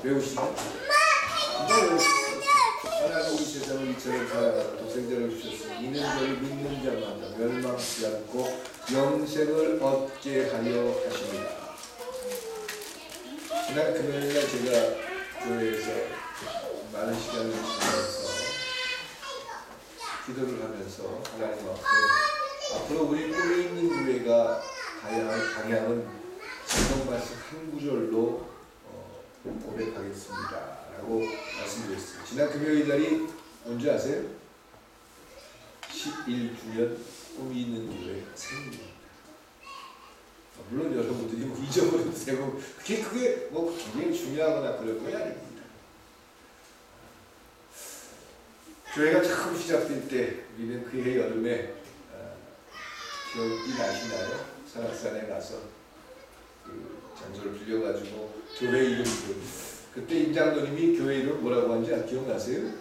외우시나요? 하나님 우리 세상을 이처럼 사랑하사 독생자를 주셨으니 이는 저를 믿는 자마다 멸망치 않고 영생을 얻게 하려 하십니다. 지난 금요일날 제가 교회에서 많은 시간을 지내면서 기도를 하면서 하나님 앞에 앞으로 우리 꿈이 있는 교회가 가야 할 방향은 성경 말씀 한 구절로 고백하겠습니다 라고 말씀드렸어요. 지난 금요일 날이 뭔지 아세요? 11주년 꿈이 있는 교회 생일입니다. 물론 여러분들이 뭐 잊어버려도 되고 그게 뭐 굉장히 중요하거나 그런 건 아닙니다. 교회가 처음 시작될 때 우리는 그해 여름에 기억이 나시나요? 설악산에 가서 그 장소를 빌려가지고 교회 이름 그때 임장로님이 교회 이름 뭐라고 하는지 기억나세요?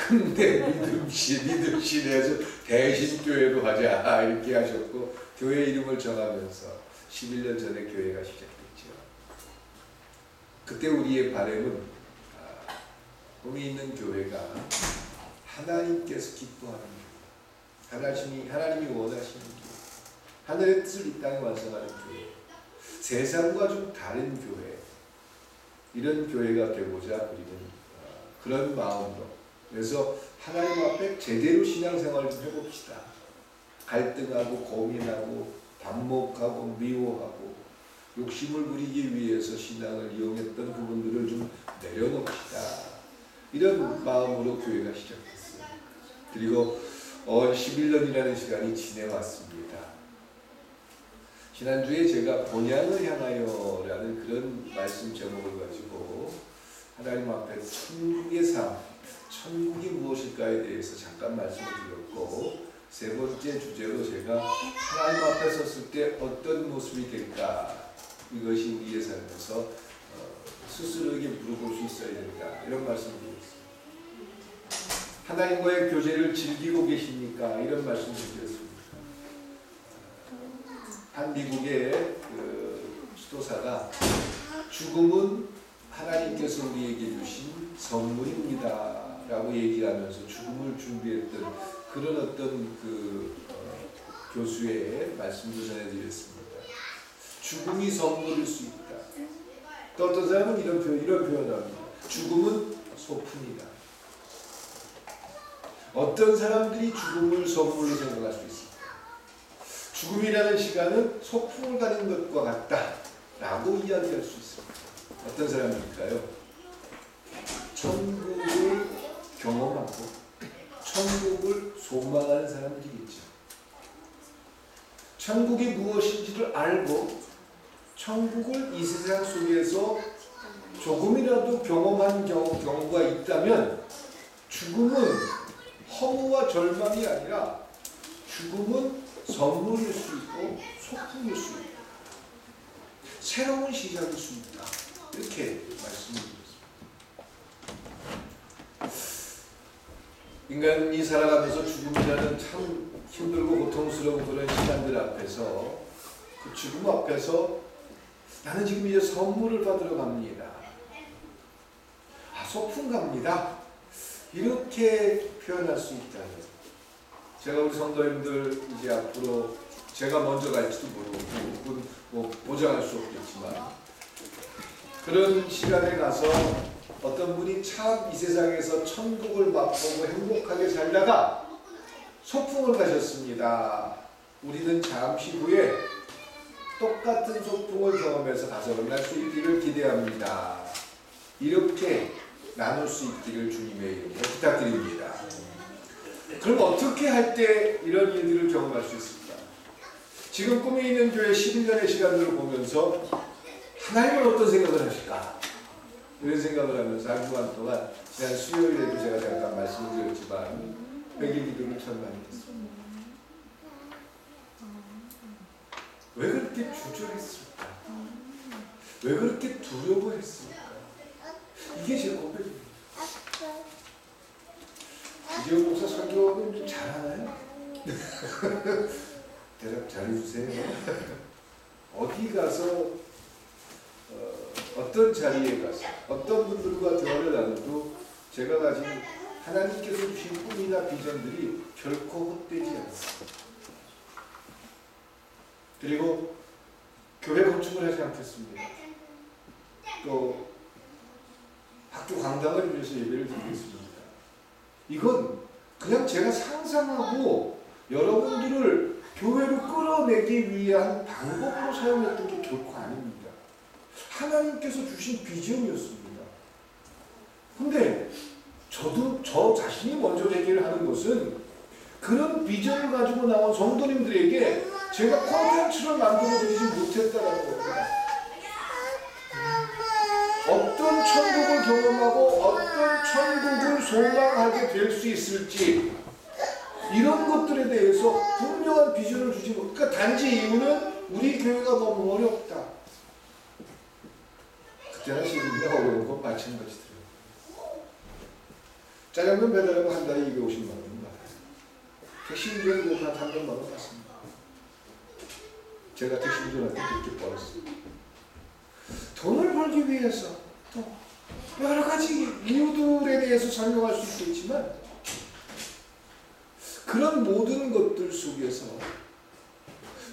근데 믿음시내에서 대신교회로 하자 이렇게 하셨고 교회 이름을 정하면서 11년 전에 교회가 시작됐죠. 그때 우리의 바람은 꿈이 있는 교회가 하나님께서 기뻐하는 교회, 하나님이 원하시는 교회, 하늘의 뜻을 이 땅에 완성하는 교회, 세상과 좀 다른 교회, 이런 교회가 되고자 우리는 그런 마음으로, 그래서 하나님 앞에 제대로 신앙생활을 좀 해봅시다. 갈등하고 고민하고 반목하고 미워하고 욕심을 부리기 위해서 신앙을 이용했던 부분들을 좀 내려놓읍시다. 이런 마음으로 교회가 시작됐어요. 그리고 11년이라는 시간이 지내왔습니다. 지난주에 제가 본향을 향하여 라는 그런 말씀 제목을 가지고 하나님 앞에 천국의 삶, 천국이 무엇일까에 대해서 잠깐 말씀을 드렸고, 세 번째 주제로 제가 하나님 앞에 섰을 때 어떤 모습이 될까, 이것이 우리의 삶에서 스스로에게 물어볼 수 있어야 된다, 이런 말씀을 드렸습니다. 하나님과의 교제를 즐기고 계십니까? 이런 말씀을 드렸습니다. 한 미국의 그 수도사가 죽음은 하나님께서 우리에게 주신 선물입니다 라고 얘기하면서 죽음을 준비했던 그런 어떤 교수의 말씀도 전해드렸습니다. 죽음이 선물일 수 있다. 또 어떤 사람은 이런 표현을 합니다. 죽음은 소품이다. 어떤 사람들이 죽음을 선물로 생각할 수 있습니다. 죽음이라는 시간은 소풍을 가는 것과 같다 라고 이야기할 수 있습니다. 어떤 사람일까요? 천국을 경험하고 천국을 소망하는 사람들이겠죠. 천국이 무엇인지를 알고 천국을 이 세상 속에서 조금이라도 경험한 경우가 있다면 죽음은 허무와 절망이 아니라 죽음은 선물일 수 있고 소풍일 수 있고 새로운 시작일 수 있다. 이렇게 말씀드렸습니다. 인간이 살아가면서 죽음이라는 참 힘들고 고통스러운 그런 시간들 앞에서 그 죽음 앞에서 나는 지금 이제 선물을 받으러 갑니다. 소풍 갑니다. 이렇게 표현할 수 있다는. 제가 우리 성도님들 이제 앞으로 제가 먼저 갈지도 모르고 뭐 보장할 수 없겠지만 그런 시간에 가서 어떤 분이 참 이 세상에서 천국을 맛보고 행복하게 살다가 소풍을 가셨습니다. 우리는 잠시 후에 똑같은 소풍을 경험해서 가서 만날 수 있기를 기대합니다. 이렇게 나눌 수 있기를 주님의 이름으로 부탁드립니다. 그럼 어떻게 할 때 이런 일들을 경험할 수 있을까? 지금 꿈이 있는 교회 11년의 시간들을 보면서 하나님은 어떤 생각을 하실까? 이런 생각을 하면서 한 주간 동안 지난 수요일에도 제가 잠깐 말씀을 드렸지만 100일 기도를 참 많이 했습니다. 왜 그렇게 주저했을까? 왜 그렇게 두려워했을까? 이게 제 고백입니다. 이재용 목사 설교는 좀 잘하나요? 대답 잘해주세요. 어디 가서 어떤 자리에 가서 어떤 분들과 대화를 나눠도 제가 가진 하나님께서 주신 꿈이나 비전들이 결코 헛되지 않습니다. 그리고 교회 건축을 하지 않겠습니다. 또 학교 강당을 위해서 예배를 드리겠습니다. 이건 그냥 제가 상상하고 여러분들을 교회로 끌어내기 위한 방법으로 사용했던 게 결코 아닙니다. 하나님께서 주신 비전이었습니다. 근데 저도 저 자신이 먼저 얘기를 하는 것은 그런 비전을 가지고 나온 성도님들에게 제가 콘텐츠를 만들어드리지 못했다는 겁니다. 어떤 천국을 경험하고 어떤 천국을 소망하게 될 수 있을지 이런 것들에 대해서 분명한 비전을 주지 못. 그러니까 단지 이유는 우리 교회가 너무 어렵다. 그때는 시즌이가 어려운 건 마찬가지더라고요. 짜장면 배달하면 한 달에 250만 원 받아요. 택시 운전도 한 300만 원 받습니다. 제가 택시 운전할 때 그렇게 벌었어요. 돈을 벌기 위해서 또 여러 가지 이유들에 대해서 설명할 수 있겠지만 그런 모든 것들 속에서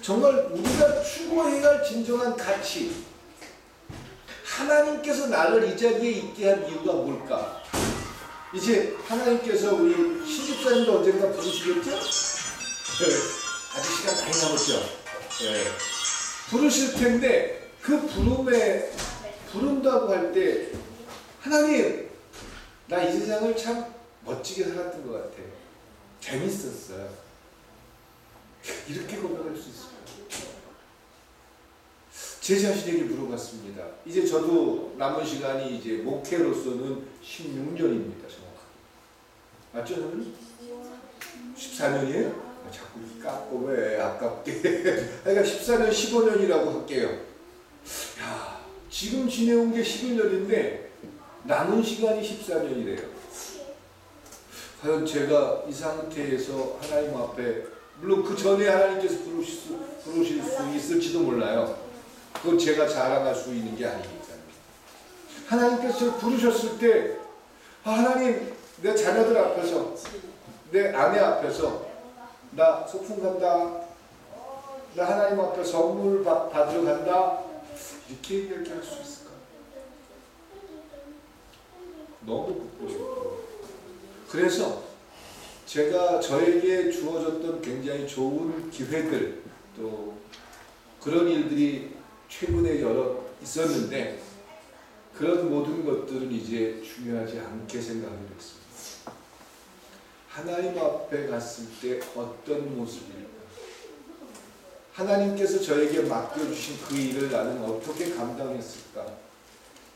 정말 우리가 추구해야 할 진정한 가치, 하나님께서 나를 이 자리에 있게 한 이유가 뭘까? 이제 하나님께서 우리 신집사님도 언젠가 부르시겠죠? 네. 아직 시간 많이 남았죠? 네. 부르실 텐데 그 부름에 부른다고 할 때 하나님, 나 이 세상을 참 멋지게 살았던 것 같아. 재밌었어요. 이렇게 고백할 수 있어요. 제 자신에게 물어봤습니다. 이제 저도 남은 시간이 이제 목회로서는 16년입니다. 정확하게. 맞죠, 선생님? 14년이에요? 자꾸 깎고 왜 아깝게. 그러니까 14년, 15년이라고 할게요. 야, 지금 지내온 게 11년인데 남은 시간이 14년이래요. 과연 제가 이 상태에서 하나님 앞에, 물론 그 전에 하나님께서 부르실 수 있을지도 몰라요. 그건 제가 자랑할 수 있는 게 아니니까요. 하나님께서 저를 부르셨을 때, 하나님, 내 자녀들 앞에서, 내 아내 앞에서 나 소풍 간다, 나 하나님 앞에 선물 받으러 간다, 이렇게 얘기할 수 있을까? 너무 듣고 싶고. 그래서 제가 저에게 주어졌던 굉장히 좋은 기회들, 또 그런 일들이 최근에 여러 있었는데 그런 모든 것들은 이제 중요하지 않게 생각하게 됐습니다. 하나님 앞에 갔을 때 어떤 모습일까? 하나님께서 저에게 맡겨주신 그 일을 나는 어떻게 감당했을까?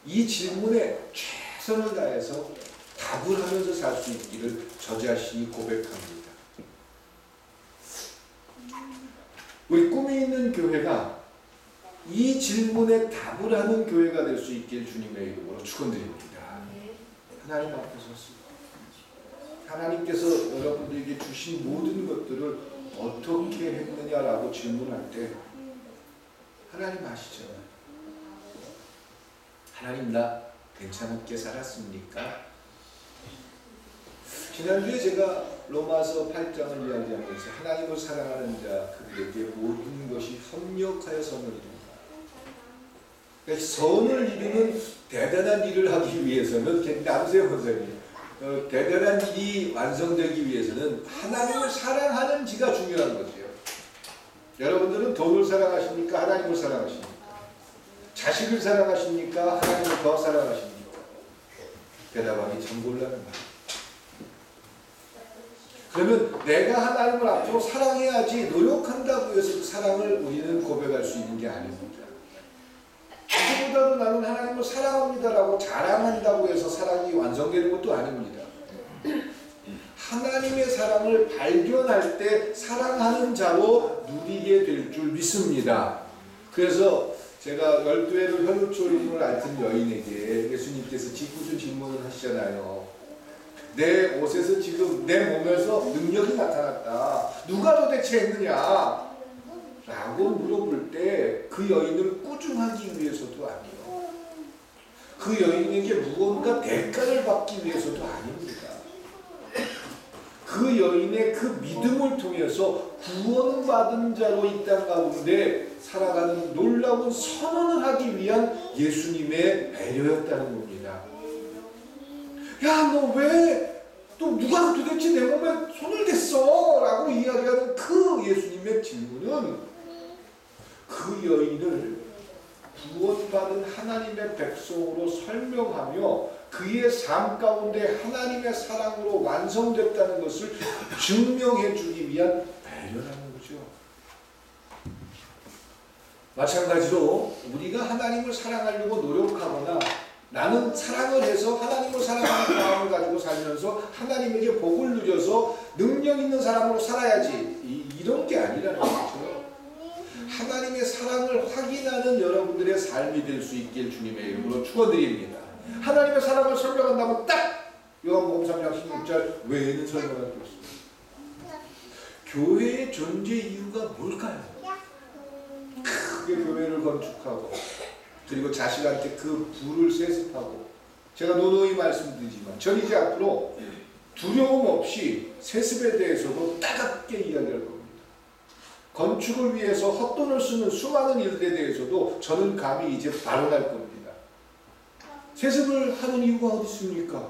이 질문에 최선을 다해서 답을 하면서 살 수 있기를 저 자신이 고백합니다. 우리 꿈이 있는 교회가 이 질문에 답을 하는 교회가 될 수 있길 주님의 이름으로 축원드립니다. 하나님 앞에 섰습니다. 하나님께서 여러분들에게 주신 모든 것들을 어떻게 했느냐라고 질문할 때 하나님 아시잖아요. 하나님, 나 괜찮게 살았습니까? 지난주에 제가 로마서 8장을 이야기하면서 하나님을 사랑하는 자 그들에게 모든 것이 협력하여 선을 이룬다. 그러니까 선을 이루는 대단한 일을 하기 위해서는, 남세호 선생님, 대단한 일이 완성되기 위해서는 하나님을 사랑하는지가 중요한 거죠. 여러분들은 돈을 사랑하십니까? 하나님을 사랑하십니까? 자식을 사랑하십니까? 하나님을 더 사랑하십니까? 대답하기 참 곤란한 말이에요. 그러면 내가 하나님을 앞으로 사랑해야지 노력한다고 해서 그 사랑을 우리는 고백할 수 있는 게 아닙니다. 그보다도 나는 하나님을 사랑합니다라고 자랑한다고 해서 사랑이 완성되는 것도 아닙니다. 하나님의 사랑을 발견할 때 사랑하는 자로 누리게 될 줄 믿습니다. 그래서 제가 12회를 혈루초림을 앓던 여인에게 예수님께서 짓궂은 질문을 하시잖아요. 내 옷에서 지금 내 몸에서 능력이 나타났다. 누가 도대체 했느냐? 라고 물어볼 때 그 여인을 꾸중하기 위해서도 아니에요. 그 여인에게 무언가 대가를 받기 위해서도 아닙니다. 그 여인의 그 믿음을 통해서 구원받은 자로 이 땅 가운데 살아가는 놀라운 선언을 하기 위한 예수님의 배려였다는 겁니다. 야, 너 왜 또 누가 도대체 내 몸에 손을 댔어? 라고 이야기하는 그 예수님의 질문은 그 여인을 구원받은 하나님의 백성으로 설명하며 그의 삶 가운데 하나님의 사랑으로 완성됐다는 것을 증명해 주기 위한 배려라는 거죠. 마찬가지로 우리가 하나님을 사랑하려고 노력하거나 나는 사랑을 해서 하나님을 사랑하는 마음을 가지고 살면서 하나님에게 복을 누려서 능력 있는 사람으로 살아야지 이런 게 아니라는 거죠. 하나님의 사랑을 확인하는 여러분들의 삶이 될 수 있길 주님의 이름으로 축원드립니다. 하나님의 사랑을 설명한다면 딱 요한복음 3장 16절 외에는 설명할 게 없습니다. 교회의 존재 이유가 뭘까요? 크게 교회를 건축하고 그리고 자식한테 그 부를 세습하고 제가 노노히 말씀드리지만 전 이제 앞으로 두려움 없이 세습에 대해서도 따갑게 이야기할 겁니다. 건축을 위해서 헛돈을 쓰는 수많은 일들에 대해서도 저는 감히 이제 발언할 겁니다. 세습을 하는 이유가 어디 있습니까?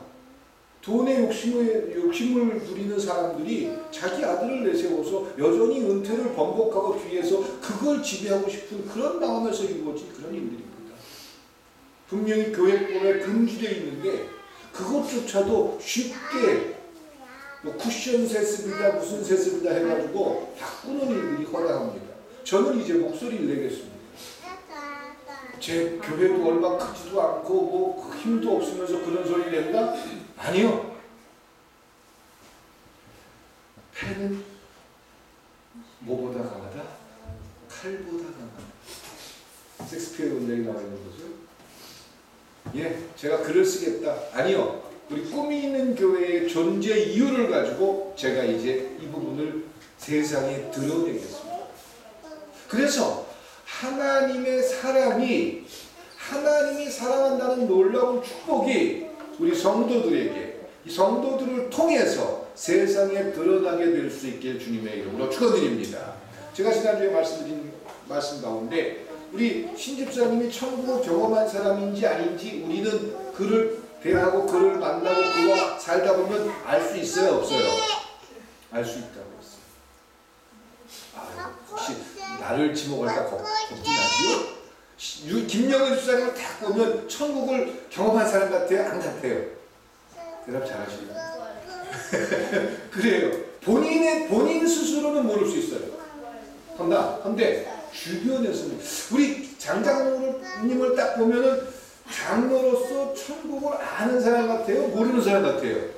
돈에 욕심을 부리는 사람들이 자기 아들을 내세워서 여전히 은퇴를 번복하고 뒤에서 그걸 지배하고 싶은 그런 마음에서 이루어진 그런 일들입니다. 분명히 교회권에 금주되어 있는데 그것조차도 쉽게 뭐 쿠션 세습이다 무슨 세습이다 해가지고 바꾸는 일들이 허다합니다. 저는 이제 목소리를 내겠습니다. 제 교회도 얼마 크지도 않고 뭐 힘도 없으면서 그런 소리를 낸다? 아니요. 패는 뭐보다 강하다? 칼보다 강하다. 섹스피어의 원작이 나와 있는 거죠. 예, 제가 글을 쓰겠다. 아니요. 우리 꿈이 있는 교회의 존재 이유를 가지고 제가 이제 이 부분을 세상에 드러내겠습니다. 그래서 하나님의 사랑이 하나님이 사랑한다는 놀라운 축복이 우리 성도들에게 이 성도들을 통해서 세상에 드러나게 될 수 있게 주님의 이름으로 축원드립니다. 제가 지난주에 말씀드린 말씀 가운데 우리 신집사님이 천국을 경험한 사람인지 아닌지 우리는 그를 대하고 그를 만나고 그와 살다 보면 알 수 있어요? 없어요? 알 수 있다고 했어요. 혹시 나를 지목할까 걱정하지요? 김영은 집사님을 딱 보면 천국을 경험한 사람 같아요? 안 같아요? 대답 잘하시네요. 그래요. 본인 스스로는 모를 수 있어요. 그런데 주변에서는 우리 장장님을 딱 보면은 장로로서 천국을 아는 사람 같아요? 모르는 사람 같아요?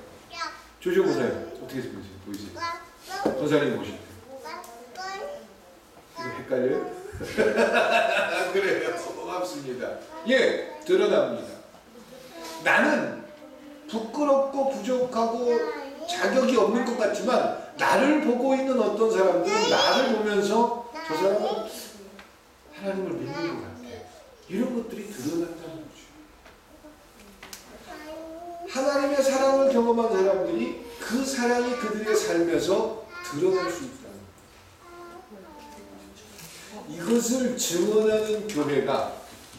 조조 보세요. 어떻게 보이세요? 권사님 보실 때. 이거 헷갈려요? 그래요. 고맙습니다. 예, 드러납니다. 나는 부끄럽고 부족하고 자격이 없는 것 같지만 나를 보고 있는 어떤 사람들은 나를 보면서 저 사람은 하나님을 믿는 것 같아. 이런 것들이 드러난다는 거죠. 하나님의 사랑을 경험한 사람들이 그 사랑이 그들의 삶에서 드러날 수 있다는 거예요. 이것을 증언하는 교회가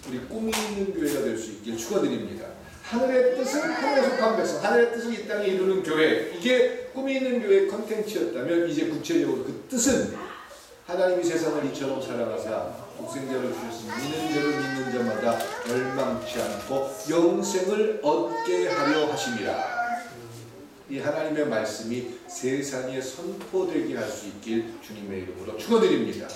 우리 꿈이 있는 교회가 될 수 있길 축원드립니다. 하늘의 뜻은 하늘에 속한 백성, 하늘의 뜻을 이 땅에 이루는 교회, 이게 꿈이 있는 교회의 컨텐츠였다면 이제 구체적으로 그 뜻은 하나님이 세상을 이처럼 사랑하사 독생자를 주셨으니 믿는 자를 믿는 자마다 멸망치 않고 영생을 얻게 하려 하심이라. 이 하나님의 말씀이 세상에 선포되게 할 수 있길 주님의 이름으로 축원드립니다.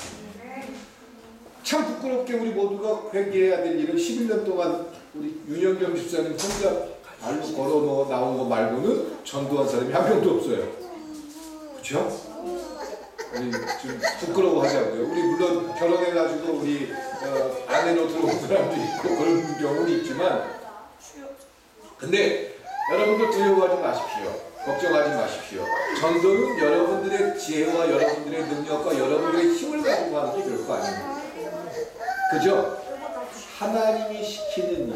참 부끄럽게 우리 모두가 회개해야 될 일은 11년 동안 우리 윤영경 집사님 혼자 발로 걸어 나온 거 말고는 전도한 사람이 한 명도 없어요. 그렇죠? 우리 좀 부끄러워하자고요. 우리 물론 결혼해가지고 우리 아내로 들어온 사람도 있고 그런 경우는 있지만, 근데 여러분들 두려워하지 마십시오. 걱정하지 마십시오. 전도는 여러분들의 지혜와 여러분들의 능력과 여러분들의 힘을 가지고 하는 게 결코 아닙니다. 그죠? 하나님이 시키는 일,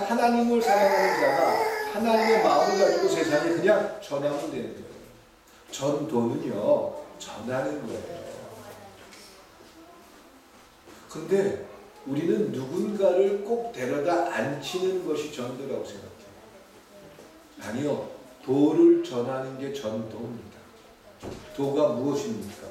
하나님을 사랑하는 자가 하나님의 마음을 가지고 세상에 그냥 전하면 되는 거예요. 전도는요, 전하는 거예요. 근데 우리는 누군가를 꼭 데려다 앉히는 것이 전도라고 생각해요. 아니요, 도를 전하는 게 전도입니다. 도가 무엇입니까?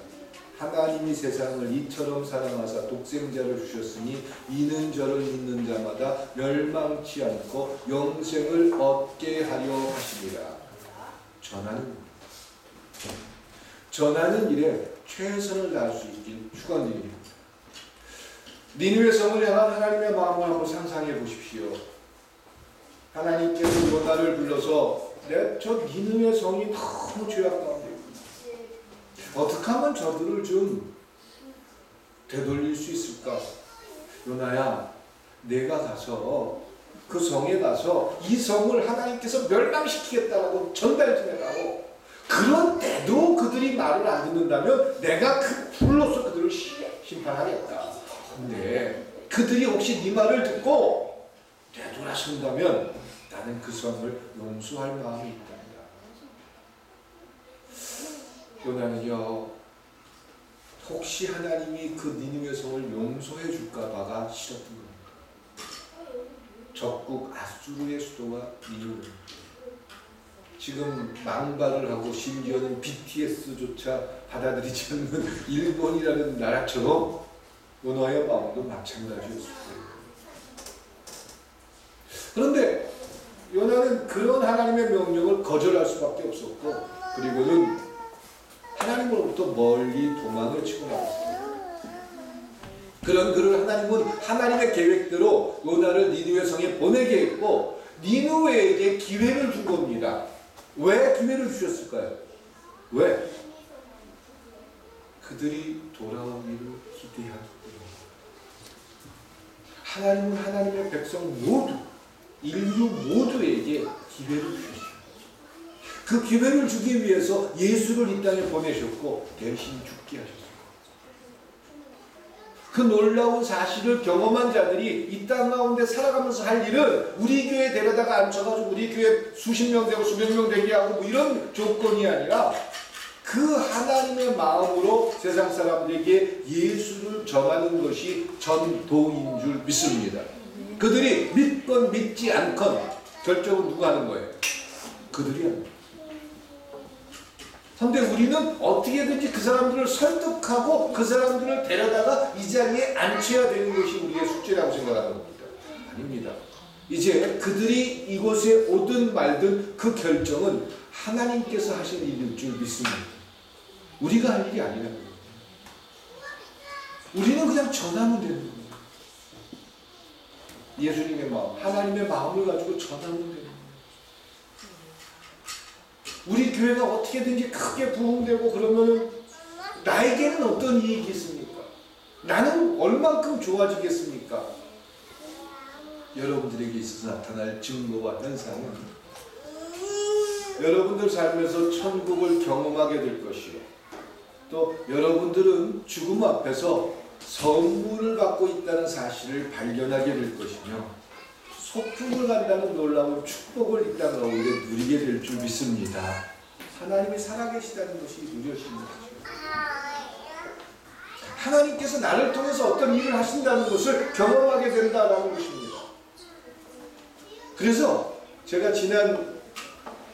하나님이 세상을 이처럼 사랑하사 독생자를 주셨으니 이는 저를 믿는 자마다 멸망치 않고 영생을 얻게 하려 하시니라. 전하는 겁니다. 전하는 일에 최선을 다할 수 있길 축원드립니다. 니느웨 성을 향한 하나님의 마음을 한번 상상해 보십시오. 하나님께서 요나를 불러서 저 니느웨 성이 너무 죄악 가운데 어떻게 하면 저들을 좀 되돌릴 수 있을까? 요나야, 내가 가서 그 성에 가서 이 성을 하나님께서 멸망시키겠다고 전달 좀 해라고. 그런데도 그들이 말을 안 듣는다면 내가 그 불로서 그들을 심판하겠다. 근데 그들이 혹시 네 말을 듣고 되돌아선다면 나는 그 성을 용서할 마음이 있다. 요나는요, 혹시 하나님이 그 니느웨 성을 용서해 줄까 봐가 싫었던 겁니다. 적국 아수르의 수도가 니느웨입니다. 지금 망발을 하고 심지어는 BTS조차 받아들이지 않는 일본이라는 나라처럼 요나의 마음도 마찬가지였을 거예요. 그런데 요나는 그런 하나님의 명령을 거절할 수밖에 없었고, 그리고는 하나님으로부터 멀리 도망을 치고 나왔습니다. 그런 그를 하나님은 하나님의 계획대로 요나를 니느웨 성에 보내게 했고 니느웨에게 기회를 준 겁니다. 왜 기회를 주셨을까요? 왜? 그들이 돌아오기를 기대하기 때문에. 하나님은 하나님의 백성 모두, 인류 모두에게 기회를 주셨습니다. 그 기회를 주기 위해서 예수를 이 땅에 보내셨고 대신 죽게 하셨습니다. 그 놀라운 사실을 경험한 자들이 이 땅 가운데 살아가면서 할 일은 우리 교회에 데려다가 앉혀가지고 우리 교회 수십 명 되고 수백 명 되게 하고 뭐 이런 조건이 아니라 그 하나님의 마음으로 세상 사람들에게 예수를 전하는 것이 전도인 줄 믿습니다. 그들이 믿건 믿지 않건 결정은 누가 하는 거예요? 그들이 하는 거예요. 그런데 우리는 어떻게든지 그 사람들을 설득하고 그 사람들을 데려다가 이 자리에 앉혀야 되는 것이 우리의 숙제라고 생각하는 겁니다. 아닙니다. 이제 그들이 이곳에 오든 말든 그 결정은 하나님께서 하신 일일 줄 믿습니다. 우리가 할 일이 아니라는 겁니다. 우리는 그냥 전하면 되는 겁니다. 예수님의 마음, 하나님의 마음을 가지고 전하면 되는 겁니다. 우리 교회가 어떻게든지 크게 부흥되고 그러면 나에게는 어떤 이익이 있습니까? 나는 얼만큼 좋아지겠습니까? 여러분들에게 있어서 나타날 증거와 현상은 여러분들 삶에서 천국을 경험하게 될 것이요, 또 여러분들은 죽음 앞에서 선물을 받고 있다는 사실을 발견하게 될 것이며 소풍을 간다는 놀라운 축복을 이 땅 가운데 누리게 될 줄 믿습니다. 하나님이 살아계시다는 것이 누려지는 거죠. 하나님께서 나를 통해서 어떤 일을 하신다는 것을 경험하게 된다는 것입니다. 그래서 제가 지난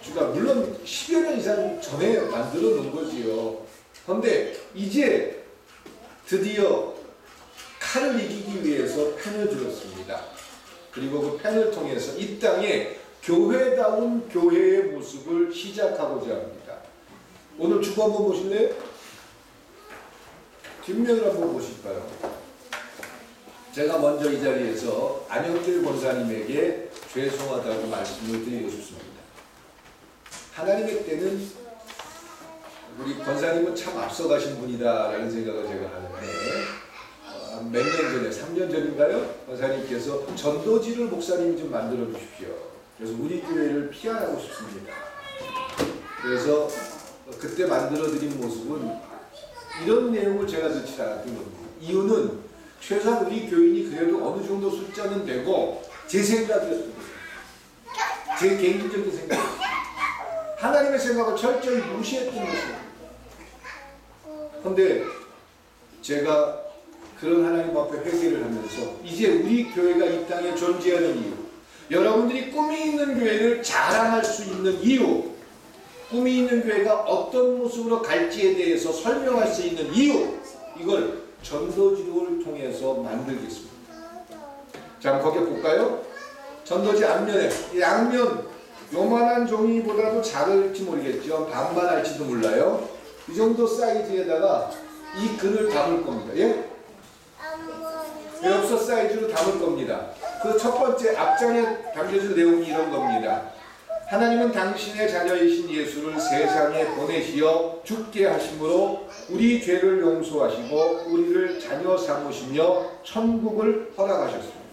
주가 물론 10여 년 이상 전에 만들어 놓은 거지요. 그런데 이제 드디어 칼을 이기기 위해서 펜을 들었습니다. 그리고 그 펜을 통해서 이 땅에 교회다운 교회의 모습을 시작하고자 합니다. 오늘 주보 한번 보실래요? 뒷면을 한번 보실까요? 제가 먼저 이 자리에서 안영길 권사님에게 죄송하다고 말씀을 드리고 싶습니다. 하나님의 때는 우리 권사님은 참 앞서가신 분이다라는 생각을 제가 하는데, 몇 년 전에, 3년 전인가요? 권사님께서 전도지를 목사님이 좀 만들어 주십시오. 그래서 우리 교회를 피안하고 싶습니다. 그래서 그때 만들어 드린 모습은 이런 내용을 제가 넣지 않았던 겁니다. 이유는 최소한 우리 교인이 그래도 어느 정도 숫자는 되고, 제 생각이었습니다. 제 개인적인 생각입니다. 하나님의 생각을 철저히 무시했던 것입니다. 그런데 제가 그런 하나님 앞에 회개를 하면서 이제 우리 교회가 이 땅에 존재하는 이유, 여러분들이 꿈이 있는 교회를 자랑할 수 있는 이유, 꿈이 있는 교회가 어떤 모습으로 갈지에 대해서 설명할 수 있는 이유, 이걸 전도지도를 통해서 만들겠습니다. 자, 거기에 볼까요? 전도지 앞면에 양면 요만한 종이보다도 작을지 모르겠죠. 반만 할지도 몰라요. 이 정도 사이즈에다가 이 글을 담을 겁니다. 예? 엽서 사이즈로 담을 겁니다. 그 첫 번째 앞장에 담겨질 내용이 이런 겁니다. 하나님은 당신의 자녀이신 예수를 세상에 보내시어 죽게 하심으로 우리 죄를 용서하시고 우리를 자녀 삼으시며 천국을 허락하셨습니다.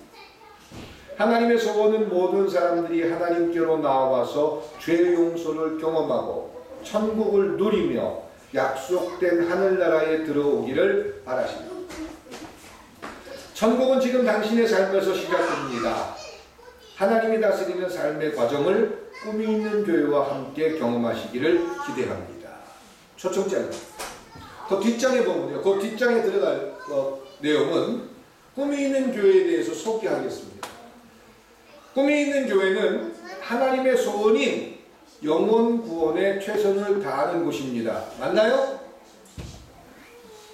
하나님의 소원은 모든 사람들이 하나님께로 나와서 죄 용서를 경험하고 천국을 누리며 약속된 하늘나라에 들어오기를 바라십니다. 천국은 지금 당신의 삶에서 시작됩니다. 하나님이 다스리는 삶의 과정을 꿈이 있는 교회와 함께 경험하시기를 기대합니다. 초청장입니다. 그 뒷장에 보면요. 그 뒷장에 들어갈 내용은 꿈이 있는 교회에 대해서 소개하겠습니다. 꿈이 있는 교회는 하나님의 소원인 영혼 구원에 최선을 다하는 곳입니다. 맞나요?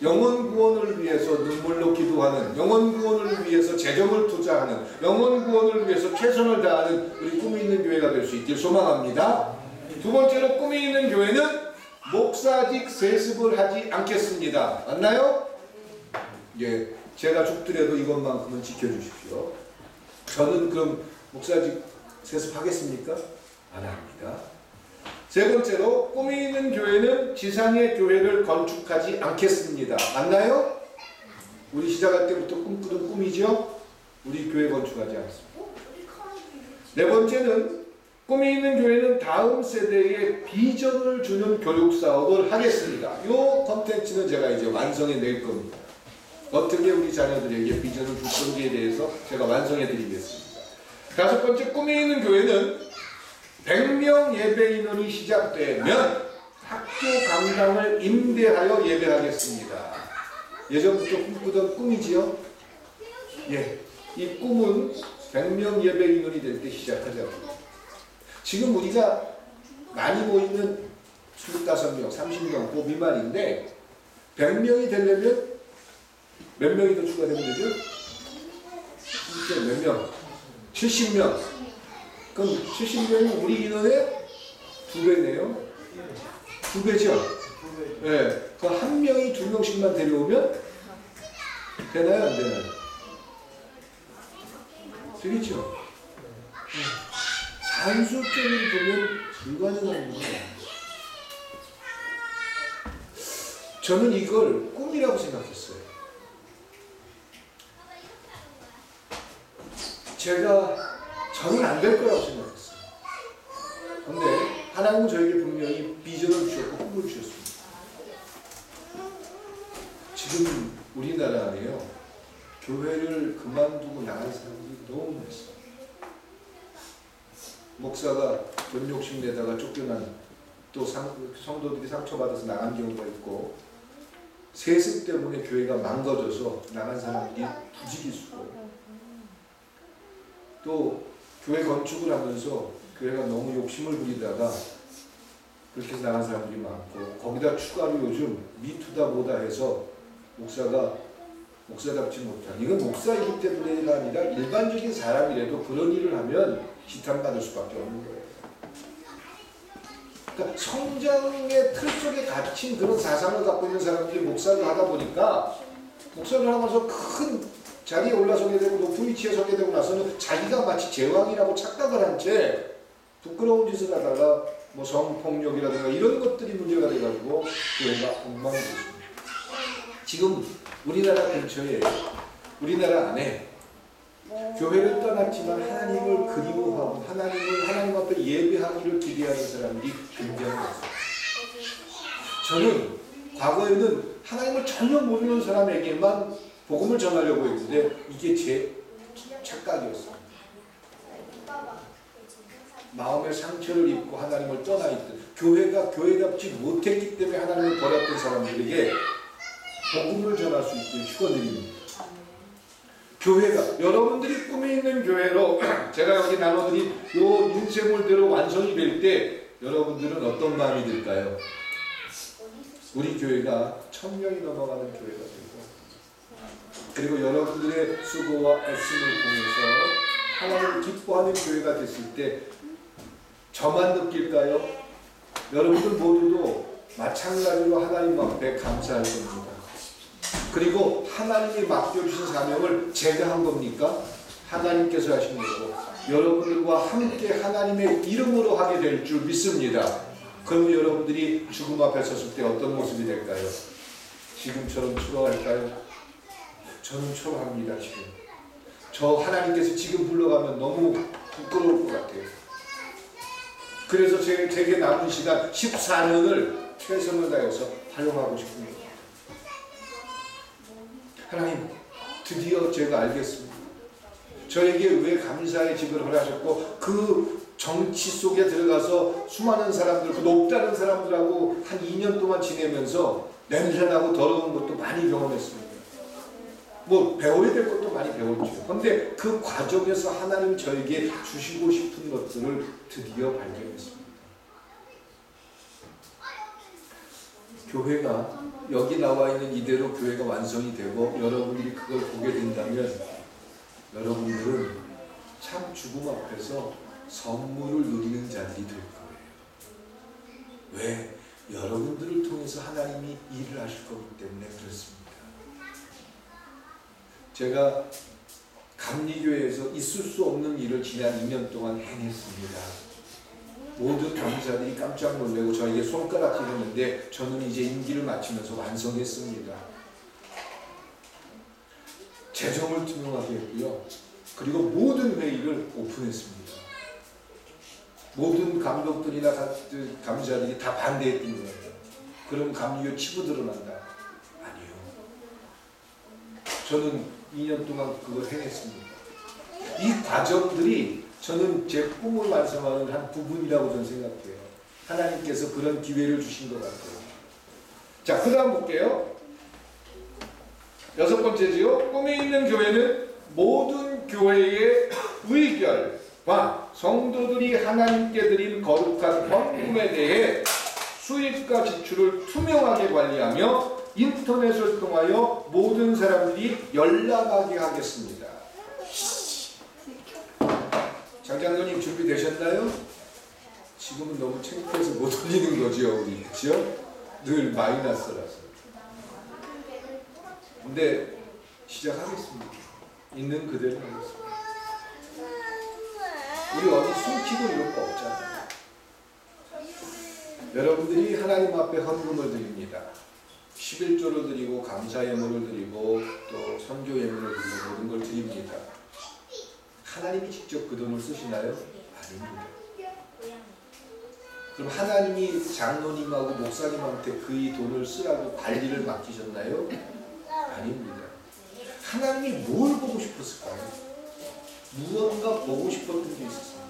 영혼 구원을 위해서 눈물로 기도하는, 영혼 구원을 위해서 재정을 투자하는, 영혼 구원을 위해서 최선을 다하는 우리 꿈이 있는 교회가 될 수 있길 소망합니다. 두 번째로 꿈이 있는 교회는 목사직 세습을 하지 않겠습니다. 맞나요? 예, 제가 죽더라도 이것만큼은 지켜주십시오. 저는 그럼 목사직 세습하겠습니까? 안 합니다. 세 번째로 꿈이 있는 교회는 지상의 교회를 건축하지 않겠습니다. 맞나요? 우리 시작할 때부터 꿈꾸던 꿈이죠? 우리 교회 건축하지 않습니다. 네 번째는 꿈이 있는 교회는 다음 세대에 비전을 주는 교육 사업을 하겠습니다. 이 컨텐츠는 제가 이제 완성해 낼 겁니다. 어떻게 우리 자녀들에게 비전을 줄 건지에 대해서 제가 완성해 드리겠습니다. 다섯 번째, 꿈이 있는 교회는 100명 예배 인원이 시작되면 학교 강당을 임대하여 예배하겠습니다. 예전부터 꿈꾸던 꿈이지요? 예, 이 꿈은 100명 예배 인원이 될 때 시작하자고. 지금 우리가 많이 모이는 25명, 30명 그 미만인데 100명이 되려면 몇 명이 더 추가되면 되죠? 실제 몇 명? 70명. 그럼 70명이 우리 인원의 2배네요. 2배죠? 네. 그 한 명이 2명씩만 데려오면 되나요? 안 되나요? 되겠죠? 산술적으로 보면 불가능한 거예요. 저는 이걸 꿈이라고 생각했어요. 저는 안 될 거라고 생각했어요. 그런데 하나님은 저에게 분명히 비전을 주셨고 꿈을 주셨습니다. 지금 우리나라 안에요. 교회를 그만두고 나간 사람들이 너무 많습니다. 목사가 돈 욕심 내다가 쫓겨난, 또 성도들이 상처받아서 나간 경우가 있고, 세습 때문에 교회가 망가져서 나간 사람들이 부지기수고, 또 교회 건축을 하면서 교회가 너무 욕심을 부리다가 그렇게 해서 나간 사람들이 많고, 거기다 추가로 요즘 미투다 뭐다 해서 목사가 목사답지 못한, 이건 목사이기 때문에가 아니라 일반적인 사람이라도 그런 일을 하면 지탄받을 수밖에 없는 거예요. 그러니까 성장의 틀 속에 갇힌 그런 사상을 갖고 있는 사람들이 목사를 하다 보니까, 목사를 하면서 큰 자리에 올라서게 되고 높은 위치에 서게 되고 나서는 자기가 마치 제왕이라고 착각을 한 채 부끄러운 짓을 하다가 뭐 성폭력이라든가 이런 것들이 문제가 돼가지고 교회가 엉망이었습니다. 지금 우리나라 근처에, 우리나라 안에 교회를 떠났지만 하나님을 그리워하고 하나님 앞에 예배하기를 기대하는 사람들이 굉장히 많습니다. 저는 과거에는 하나님을 전혀 모르는 사람에게만 복음을 전하려고 했는데 이게 제 착각이었어요. 마음의 상처를 입고 하나님을 떠나 있던, 교회가 교회답지 못했기 때문에 하나님을 버렸던 사람들에게 복음을 전할 수 있도록 축원드립니다. 교회가 여러분들이 꿈에 있는 교회로 제가 여기 나눠드린 요 인쇄물대로 완성이 될 때 여러분들은 어떤 마음이 들까요? 우리 교회가 1000명이 넘어가는 교회가 되고, 그리고 여러분들의 수고와 애씀을 통해서 하나님을 기뻐하는 교회가 됐을 때 저만 느낄까요? 여러분들 모두도 마찬가지로 하나님 앞에 감사할 겁니다. 그리고 하나님이 맡겨주신 사명을 제가 한 겁니까? 하나님께서 하신 거고, 여러분들과 함께 하나님의 이름으로 하게 될 줄 믿습니다. 그럼 여러분들이 죽음 앞에 섰을 때 어떤 모습이 될까요? 지금처럼 초라할까요? 저는 초라합니다. 지금 저 하나님께서 지금 불러가면 너무 부끄러울 것 같아요. 그래서 제게 남은 시간 14년을 최선을 다해서 활용하고 싶습니다. 하나님, 드디어 제가 알겠습니다. 저에게 왜 감사의 집을 허락하셨고, 그 정치 속에 들어가서 수많은 사람들, 그 높다는 사람들하고 한 2년 동안 지내면서 냄새나고 더러운 것도 많이 경험했습니다. 뭐 배워야 될 것도 많이 배웠죠. 그런데 그 과정에서 하나님 저에게 주시고 싶은 것들을 드디어 발견했습니다. 교회가 여기 나와 있는 이대로 교회가 완성이 되고 여러분들이 그걸 보게 된다면 여러분들은 참 죽음 앞에서 선물을 누리는 자들이 될 거예요. 왜? 여러분들을 통해서 하나님이 일을 하실 거기 때문에 그렇습니다. 제가 감리교회에서 있을 수 없는 일을 지난 2년 동안 해냈습니다. 모든 강사들이 깜짝 놀라고 저에게 손가락질 했는데 저는 이제 임기를 마치면서 완성했습니다. 재정을 투명하게 했고요. 그리고 모든 회의를 오픈했습니다. 모든 감독들이나 감사들이 다 반대했던 거예요. 그럼 감리교 치고 드러난다. 아니요. 저는 2년 동안 그걸 해냈습니다. 이 과정들이 저는 제 꿈을 완성하는 한 부분이라고 저는 생각해요. 하나님께서 그런 기회를 주신 것 같아요. 자, 그 다음 볼게요. 6번째지요. 꿈에 있는 교회는 모든 교회의 의결과 성도들이 하나님께 드린 거룩한 헌금에 대해 수입과 지출을 투명하게 관리하며 인터넷을 통하여 모든 사람들이 연락하게 하겠습니다. 장장로님 준비되셨나요? 지금은 너무 창피해서 못 올리는 거죠, 우리. 그렇죠? 늘 마이너스라서. 근데 시작하겠습니다. 있는 그대로 하겠습니다. 우리 어디 숨기고 이런 거 없잖아요. 여러분들이 하나님 앞에 헌금을 드립니다. 11조를 드리고 감사 예물을 드리고 또 선교 예물을 드리고 모든 걸 드립니다. 하나님이 직접 그 돈을 쓰시나요? 아닙니다. 그럼 하나님이 장로님하고 목사님한테 그 이 돈을 쓰라고 관리를 맡기셨나요? 아닙니다. 하나님이 뭘 보고 싶었을까요? 무언가 보고 싶었던 게 있었습니다.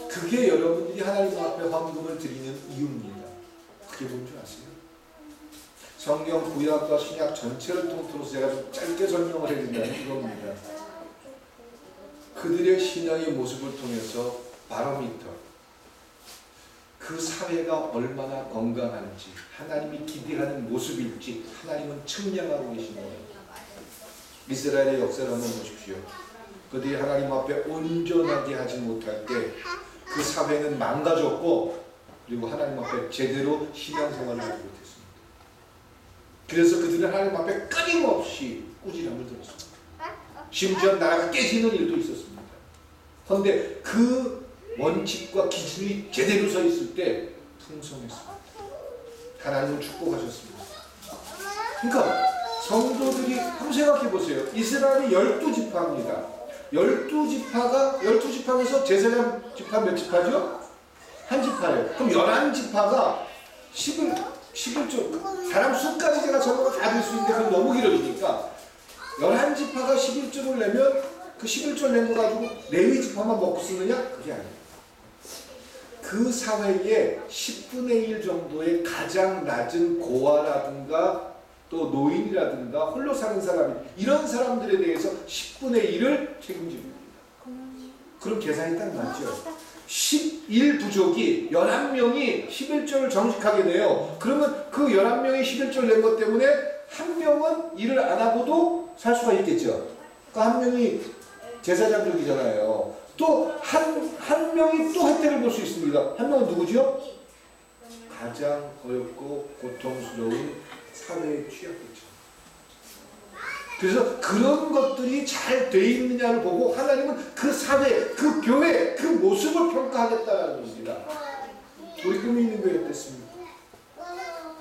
그게 여러분들이 하나님 앞에 헌금을 드리는 이유입니다. 그게 뭔지 아세요? 성경 구약과 신약 전체를 통틀어서 제가 좀 짧게 설명을 해드린다면 이겁니다. 그들의 신앙의 모습을 통해서 바로미터, 그 사회가 얼마나 건강한지, 하나님이 기대하는 모습일지 하나님은 측량하고 계신 거예요. 이스라엘의 역사를 한번 보십시오. 그들이 하나님 앞에 온전하게 하지 못할 때 그 사회는 망가졌고, 그리고 하나님 앞에 제대로 신앙생활을 하지 못했습니다. 그래서 그들은 하나님 앞에 끊임없이 꾸지람을 들었습니다. 심지어 나라가 깨지는 일도 있었습니다. 그런데 그 원칙과 기준이 제대로 서 있을 때 풍성했습니다. 하나님을 축복하셨습니다. 그러니까 성도들이 한번 생각해 보세요. 이스라엘이 12지파입니다. 12지파에서 제사장 지파 몇 지파죠? 한 지파예요. 그럼 11지파가 11조, 사람 수까지 제가 적어도 다 될 수 있는데 그건 너무 길어지니까 11지파가 11조를 내면 그 11조를 낸 거 가지고 레위 지파만 먹고 쓰느냐? 그게 아니에요. 그 사회의 10분의 1 정도의 가장 낮은 고아라든가 또 노인이라든가 홀로 사는 사람, 이런 사람들에 대해서 10분의 1을 책임집니다. 그럼 계산이 딱 맞죠? 11부족이 11명이 11조를 정직하게 내요. 그러면 그 11명이 11조를 낸 것 때문에 한 명은 일을 안 하고도 살 수가 있겠죠. 그러니까 한 명이 제사장족이잖아요. 또 한 명이 또 혜택을 볼 수 있습니다. 한 명은 누구죠? 가장 어렵고 고통스러운 사회의 취약계층. 그래서 그런 것들이 잘 돼 있느냐를 보고 하나님은 그 사회, 그 교회, 그 모습을 평가하겠다는 겁니다. 우리 꿈이 있는 교회 어땠습니까?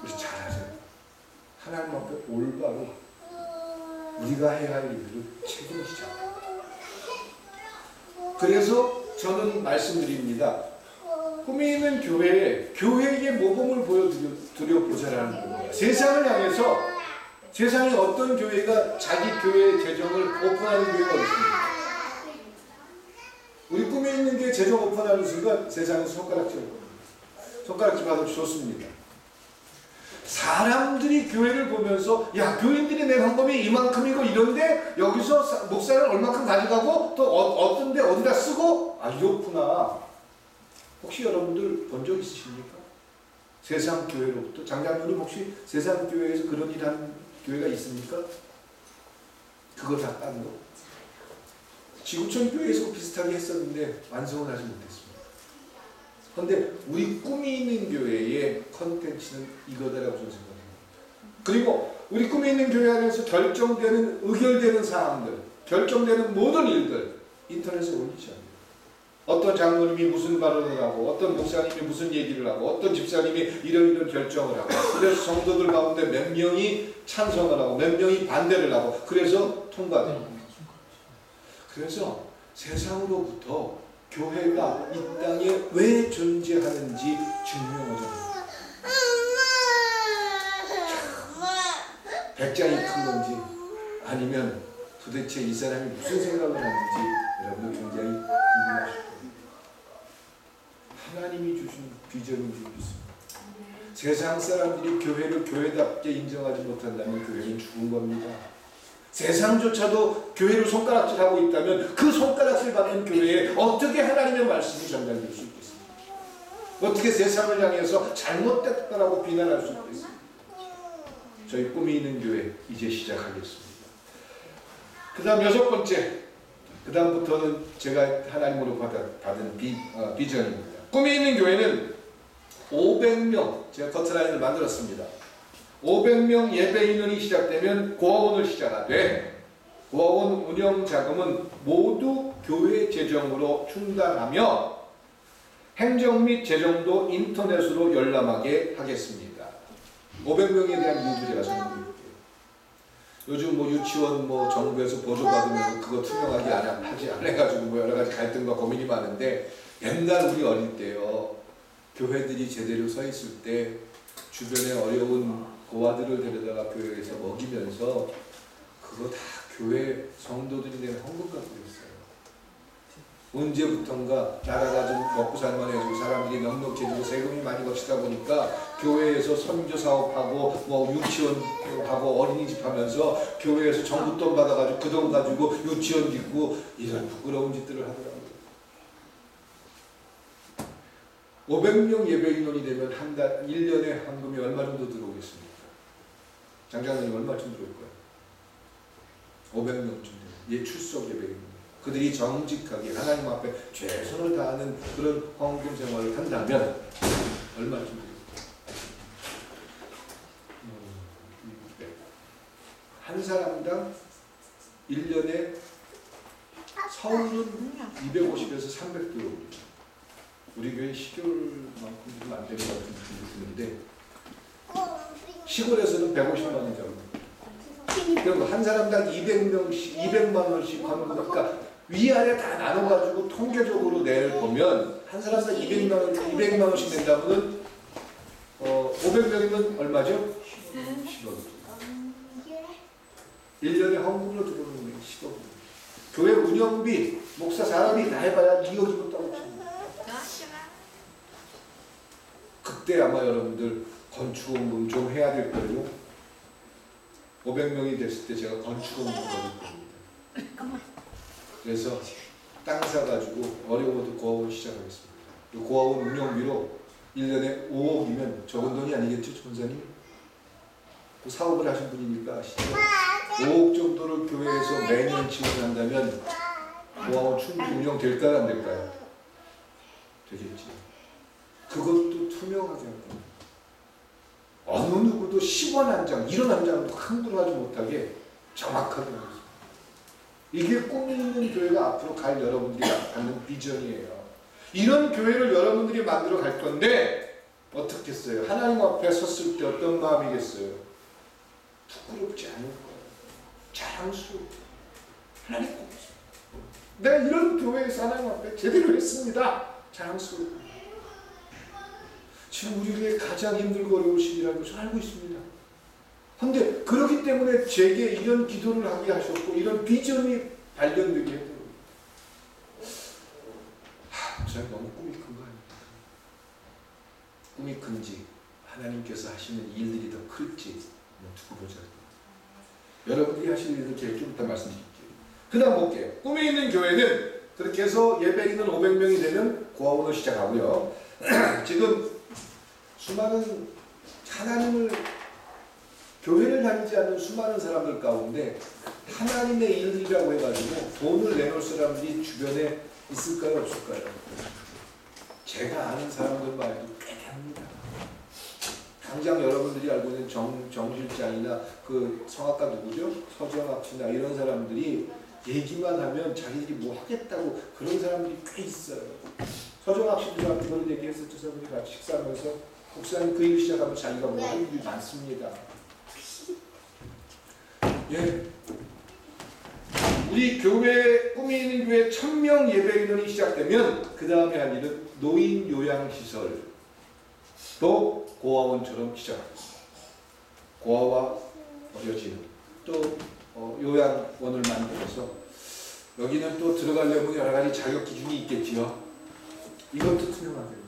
우리 잘하세요. 하나님 앞에 올바로 우리가 해야 할 일들을 책임지자. 그래서 저는 말씀드립니다. 꿈이 있는 교회의 모범을 보여드려보자라는 겁니다. 세상을 향해서 세상에 어떤 교회가 자기 교회의 재정을 오픈하는 교회가 있습니까? 우리 꿈이 있는 교회 재정 오픈하는 순간 세상에서 손가락질 받아도 좋습니다. 사람들이 교회를 보면서 야, 교인들이 내 헌금이 이만큼이고 이런데 여기서 목사는 얼마큼 가져가고 또 어떤 데 어디다 쓰고, 아, 이렇구나. 혹시 여러분들 본 적 있으십니까? 세상 교회로부터. 장장로님 혹시 세상 교회에서 그런 일 하는 교회가 있습니까? 그거 다 딴 거. 지구촌 교회에서 비슷하게 했었는데 완성을 하지 못했습니다. 그런데 우리 꿈이 있는 교회의 컨텐츠는 이거다라고 저는 생각합니다. 그리고 우리 꿈이 있는 교회 안에서 결정되는, 의결되는 사항들, 결정되는 모든 일들 인터넷에 올리지 않아요. 어떤 장로님이 무슨 발언을 하고, 어떤 목사님이 무슨 얘기를 하고, 어떤 집사님이 이런 결정을 하고, 그래서 성도들 가운데 몇 명이 찬성을 하고, 몇 명이 반대를 하고, 그래서 통과됩니다. 그래서 세상으로부터 교회가 이 땅에 왜 존재하는지 증명하잖아요. 백장이 큰 건지 아니면 도대체 이 사람이 무슨 생각을 하는지 여러분들 굉장히 궁금하실 거예요. 하나님이 주신 비전인 줄 믿습니다. 세상 사람들이 교회를 교회답게 인정하지 못한다면 교회는 죽은 겁니다. 세상조차도 교회를 손가락질하고 있다면 그 손가락질 받는 교회에 어떻게 하나님의 말씀이 전달될 수 있겠습니까? 어떻게 세상을 향해서 잘못됐다라고 비난할 수 있겠습니까? 저희 꿈이 있는 교회 이제 시작하겠습니다. 그 다음 6번째, 그 다음부터는 제가 하나님으로 받은 비전입니다. 꿈이 있는 교회는 500명, 제가 커트라인을 만들었습니다. 500명 예배 인원이 시작되면 고아원을 시작하되 고아원 운영 자금은 모두 교회 재정으로 충당하며 행정 및 재정도 인터넷으로 열람하게 하겠습니다. 500명에 대한 이유도 제가 설명드릴게요. 요즘 뭐 유치원 뭐 정부에서 보조받으면 그거 투명하게 하지 않아가지고 뭐 여러 가지 갈등과 고민이 많은데, 옛날 우리 어릴 때요, 교회들이 제대로 서 있을 때 주변에 어려운 고아들을 데려다가 교회에서 먹이면서 그거 다 교회 성도들이 내는 헌금 갖고 있어요. 언제부턴가 나라가 좀 먹고 살만해지고 사람들이 넉넉해지고 세금이 많이 거치다 보니까 교회에서 선교 사업하고 뭐 유치원하고 어린이집 하면서 교회에서 정부 돈 받아가지고 그 돈 가지고 유치원 짓고 이런 부끄러운 짓들을 하더라고요. 500명 예배 인원이 되면 한 달, 1년에 헌금이 얼마 정도 들어오겠습니까? 장장로님 얼마쯤 들어올 거예요? 500명쯤 돼요. 예, 출석 예배 인원. 그들이 정직하게 하나님 앞에 최선을 다하는 그런 헌금 생활을 한다면 얼마쯤 돼요? 한 사람당 1년에 서울은 250에서 300 들어옵니다. 우리 교회 시골만큼 안 되는 것 같은 느낌이 드는데 시골에서는 150만 원 잡습니다. 그럼 한 사람당 200명씩 200만 원씩 하는 거니까 위아래 다 나눠가지고 통계적으로 내보면 한 사람당 200만 원씩 낸다면 500명이면 얼마죠? 10억. 1년에 헌금으로 들어오는 게 10억. 교회 운영비, 목사 사람이 다 해봐야 2억이면 따로 칩니다. 그때 아마 여러분들 건축원금 좀 해야 될 거예요. 500명이 됐을 때 제가 건축원금 받을 겁니다. 그래서 땅 사가지고 어려워도 고아원 시작하겠습니다. 고아원 운영비로 1년에 5억이면 적은 돈이 아니겠죠, 전사님? 그 사업을 하신 분이니까 아시죠? 5억 정도를 교회에서 매년 지원한다면 고아원 충분히 운영될까요, 안 될까요? 되겠지. 그것도 투명하게 하고 어느 누구도 10원 한 장, 1원 한 장도 함부로 하지 못하게 정확하게 하겠습니다. 이게 꿈이 있는 교회가 앞으로 갈 여러분들이 갖는 비전이에요. 이런 교회를 여러분들이 만들어 갈 건데 어떻게 했어요? 하나님 앞에 섰을 때 어떤 마음이겠어요? 부끄럽지 않을 거예요. 자랑스러워. 하나님 내가 이런 교회에서 하나님 앞에 제대로 했습니다. 자랑스러워. 지금 우리 교회 가장 힘들고 어려운 시기라는 것을 알고 있습니다. 그런데 그렇기 때문에 제게 이런 기도를 하게 하셨고 이런 비전이 발견되게 했더라고요. 제가 너무 꿈이 큰 거 아닙니까? 꿈이 큰지 하나님께서 하시는 일들이 더 클지 두고 보자. 여러분들이 하실 일들 제가 좀 이따 말씀드릴게요. 그 다음 볼게요. 꿈이 있는 교회는 그렇게 해서 예배인은 500명이 되면 고아원을 시작하고요. 지금 수많은 하나님을 교회를 다니지 않는 수많은 사람들 가운데 하나님의 일이라고 해가지고 돈을 내놓을 사람들이 주변에 있을까요, 없을까요? 제가 아는 사람들 말도 꽤 됩니다. 당장 여러분들이 알고 있는 정 실장이나 그 성악가 누구죠? 서정학 씨나 이런 사람들이 얘기만 하면 자기들이 뭐 하겠다고 그런 사람들이 꽤 있어요. 서정학 씨도 저한테 그런 얘기했었죠. 저분이 같이 식사하면서 목사님 그 일 시작하면 자기가 뭐 할 일이 많습니다. 예. 우리 교회, 꿈이 있는 교회 1000명 예배인원이 시작되면 그 다음에 할 일은 노인 요양시설도 고아원처럼 시작합니다. 고아와 어려지는 또 요양원을 만들어서 여기는 또 들어가려면 여러 가지 자격 기준이 있겠지요. 이것도 투명하게 되겠습니다.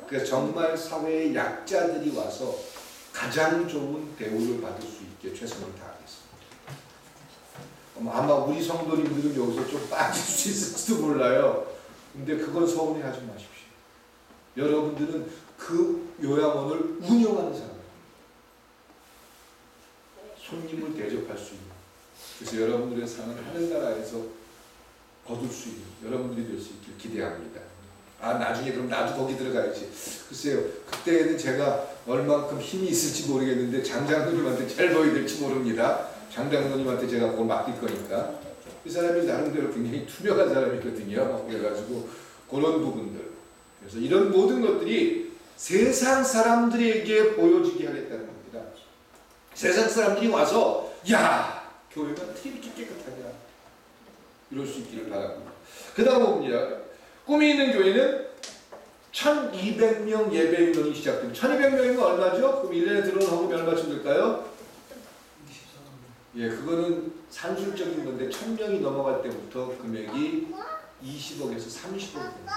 그래서 정말 사회의 약자들이 와서 가장 좋은 대우를 받을 수 있게 최선을 다하겠습니다. 아마 우리 성도님들은 여기서 좀 빠질 수 있을지도 몰라요. 근데 그건 서운해하지 마십시오. 여러분들은 그 요양원을 운영하는 사람입니다. 손님을 대접할 수 있는. 그래서 여러분들의 상을 하늘나라에서 거둘 수 있는 여러분들이 될 수 있길 기대합니다. 나중에 그럼 나도 거기 들어가야지. 글쎄요, 그때는 제가 얼만큼 힘이 있을지 모르겠는데 장장로님한테 잘 보여야 될지 모릅니다. 장장로님한테 제가 그걸 맡길 거니까. 이 사람이 나름대로 굉장히 투명한 사람이거든요. 그래가지고 그런 부분들. 그래서 이런 모든 것들이 세상 사람들에게 보여지게 하겠다는 겁니다. 세상 사람들이 와서 야, 교회가 어떻게 이렇게 깨끗하냐 이럴 수 있기를 바랍니다. 그 다음 봅니다. 꿈이 있는 교회는 1200명 예배인원이 시작됩니다. 1200명이면 얼마죠? 그럼 1년에 들어오는 헌금이 얼마쯤 될까요? 예, 그거는 산술적인 건데 1000명이 넘어갈 때부터 금액이 20억에서 30억입니다.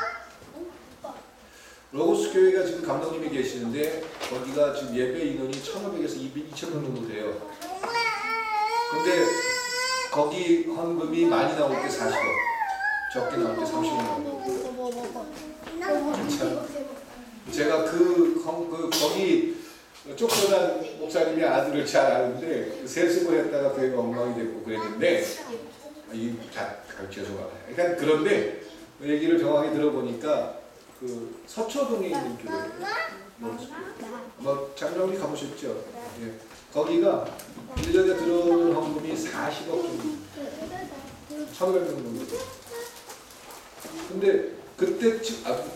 로고스 교회가 지금 감독님이 계시는데 거기가 지금 예배 인원이 1500에서 2000명 정도 돼요. 근데 거기 헌금이 많이 나올 때 40억, 적게 나올 때 30억 나옵니다. 제가 거기 쫓겨난 목사님의 아들을 잘 아는데 세수고 했다가 교회가 엉망이 됐고 그랬는데 죄송합니다. 그러니까 그런데 얘기를 정확히 들어보니까 그 서초동에 있는 교회 장로님 가보셨죠? 예. 거기가 1년에 들어오는 헌금이 40억 정도 1500명 정도. 근데 그때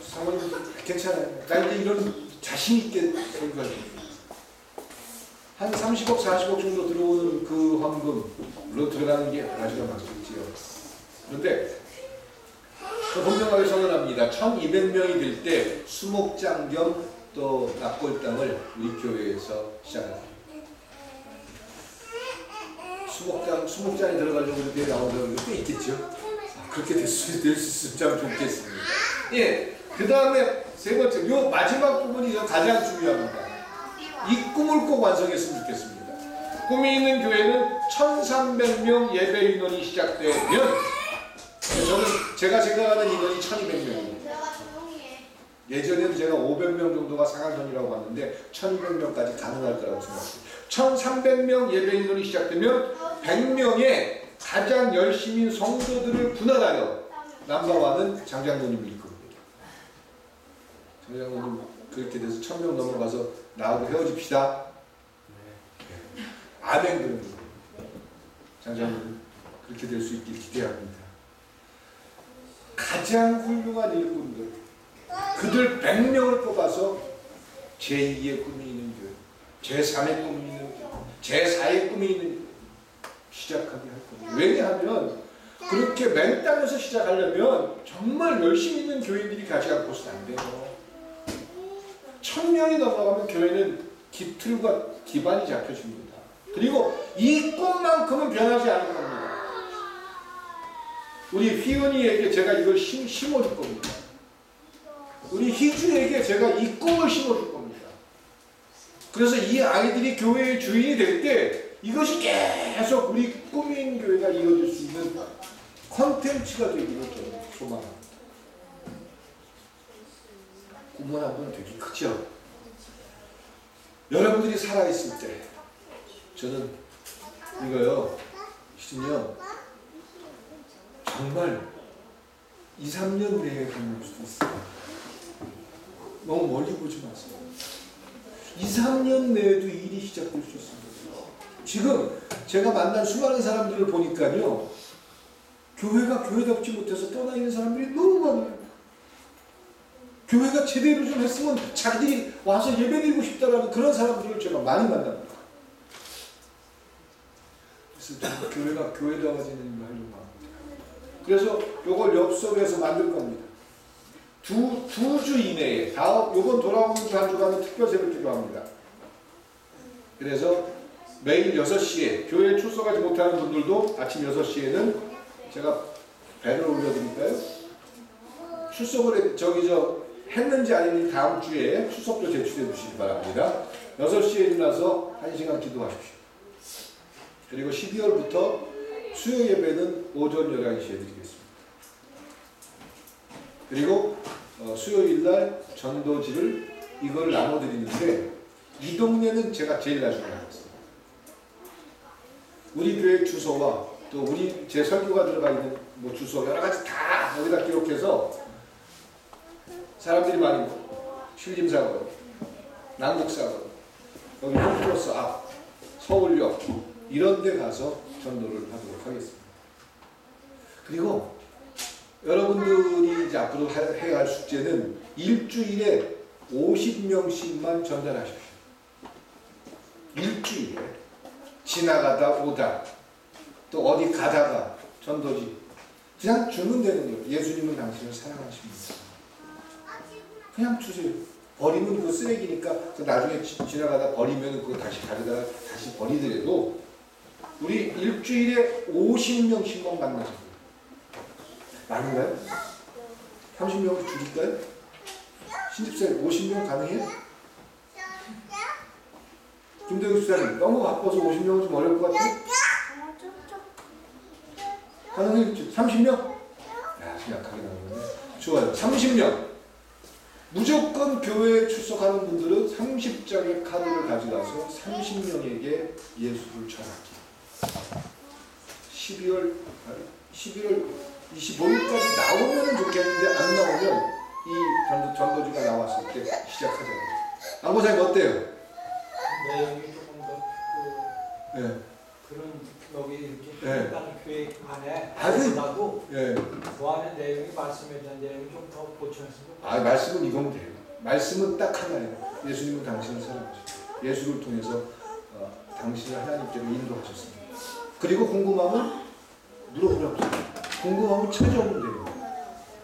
사모님 괜찮아요. 나 이제 이런 자신 있게 생각해요. 한 30억, 40억 정도 들어오는 그 헌금으로 들어가는 게 아주가 맞겠지요. 그런데 분명하게 선언합니다. 1200명이 될 때 수목장 겸 또 납골당을 우리 교회에서 시작합니다. 수목장에 들어가려고 이렇게 나오는 것도 있겠죠. 그렇게 될 수 있으면 참 좋겠습니다. 예, 그 다음에 세 번째, 요 마지막 부분이 가장 중요합니다. 이 꿈을 꼭 완성했으면 좋겠습니다. 꿈이 있는 교회는 1300명 예배 인원이 시작되면, 제가 생각하는 인원이 1200명입니다. 예전에는 제가 500명 정도가 상한선이라고 봤는데 1200명까지 가능할 거라고 생각합니다. 1300명 예배 인원이 시작되면 100명의 가장 열심인 성도들을 분할하여 남바와는 장장로님일 겁니다. 장장로님 그렇게 돼서 1000명 넘어가서 나하고 헤어집시다. 아멘 그런 거예요. 장장로님 그렇게 될 수 있길 기대합니다. 가장 훌륭한 일꾼들, 그들 100명을 뽑아서 제2의 꿈이 있는 교회, 제3의 꿈이 있는 교회, 제4의 꿈이 있는 교회 시작하게 할 겁니다. 왜냐하면 그렇게 맨 땅에서 시작하려면 정말 열심히 있는 교인들이 가지 않고서는 안 돼요. 1000명이 넘어가면 교회는 기틀과 기반이 잡혀집니다. 그리고 이 꿈만큼은 변하지 않을 겁니다. 우리 휘은이에게 제가 이걸 심어줄 겁니다. 우리 희주에게 제가 이 꿈을 심어줄 겁니다. 그래서 이 아이들이 교회의 주인이 될 때 이것이 계속 우리 꿈인 교회가 이어질 수 있는 컨텐츠가 되기를 저는 소망합니다. 꿈은 한번 되게 크죠. 여러분들이 살아있을 때 저는 이거요, 시즌요 정말 2, 3년 내에 가는 수도 있어요. 너무 멀리 보지 마세요. 2, 3년 내에도 일이 시작될 수 있습니다. 지금 제가 만난 수많은 사람들을 보니까요, 교회가 교회답지 못해서 떠나 있는 사람들이 너무 많아요. 교회가 제대로 좀 했으면 자기들이 와서 예배드리고 싶다라는 그런 사람들을 제가 많이 만납니다. 그래서 저는 교회가 교회다워지는 일을 하려고 합니다. 그래서 이걸 엽석에서 만들 겁니다. 두 주 이내에, 요번 돌아오는 한 주간은 특별 새벽 기도합니다. 그래서 매일 6시에, 교회에 출석하지 못하는 분들도 아침 6시에는 제가 배를 올려드릴까요? 출석을 했는지 아닌지 다음 주에 출석도 제출해 주시기 바랍니다. 6시에 일어나서 1시간 기도하십시오. 그리고 12월부터 수요 예배는 오전 11시에 드리겠습니다. 그리고 수요일날 전도지를 이걸 나눠드리는데, 이 동네는 제가 제일 나중에 하겠습니다. 우리 교회 주소와 또 제 설교가 들어가 있는 주소 여러 가지 다 여기다 기록해서 사람들이 많이 신림사건, 난곡사건, 여기 홈플러스 앞, 서울역 이런 데 가서 전도를 하도록 하겠습니다. 그리고 여러분들이 이제 앞으로 해야 할 숙제는 일주일에 50명씩만 전달하십시오. 일주일에 지나가다 오다 또 어디 가다가 전도지 그냥 주면 되는 거예요. 예수님은 당신을 사랑하십니다. 그냥 주세요. 버리면 그거 쓰레기니까 나중에 지나가다 버리면 그거 다시 가져다가 다시 버리더라도 우리 일주일에 50명씩만 만나자. 많은가요? 30명을 줄일까요? 신집사님 50명 가능해요? 김대규 수사님 너무 바빠서 50명은 좀 어려울 것 같아요? 가능해요? 30명? 야, 약하게 나오는데. 좋아요. 30명. 무조건 교회에 출석하는 분들은 30장의 카드를 가져가서 30명에게 예수를 전하기. 11월 25일까지 나오면 좋겠는데 안 나오면 이 전도지가 나왔을 때 시작하자고요. 안보사님 어때요? 내용이 조금 더 네. 그런 여기 이렇게 네. 교회 안에 아주 나도 예. 그 안에 내용이 말씀에 대한 내용이 좀 더 보충했으면. 말씀은 이거면 돼요. 말씀은 딱 하나예요. 예수님은 당신을 사랑하셨어요. 예수를 통해서 당신을 하나님께로 인도하셨습니다. 그리고 궁금하면 물어보라고 했어요. 궁금하면 찾아오면 돼요.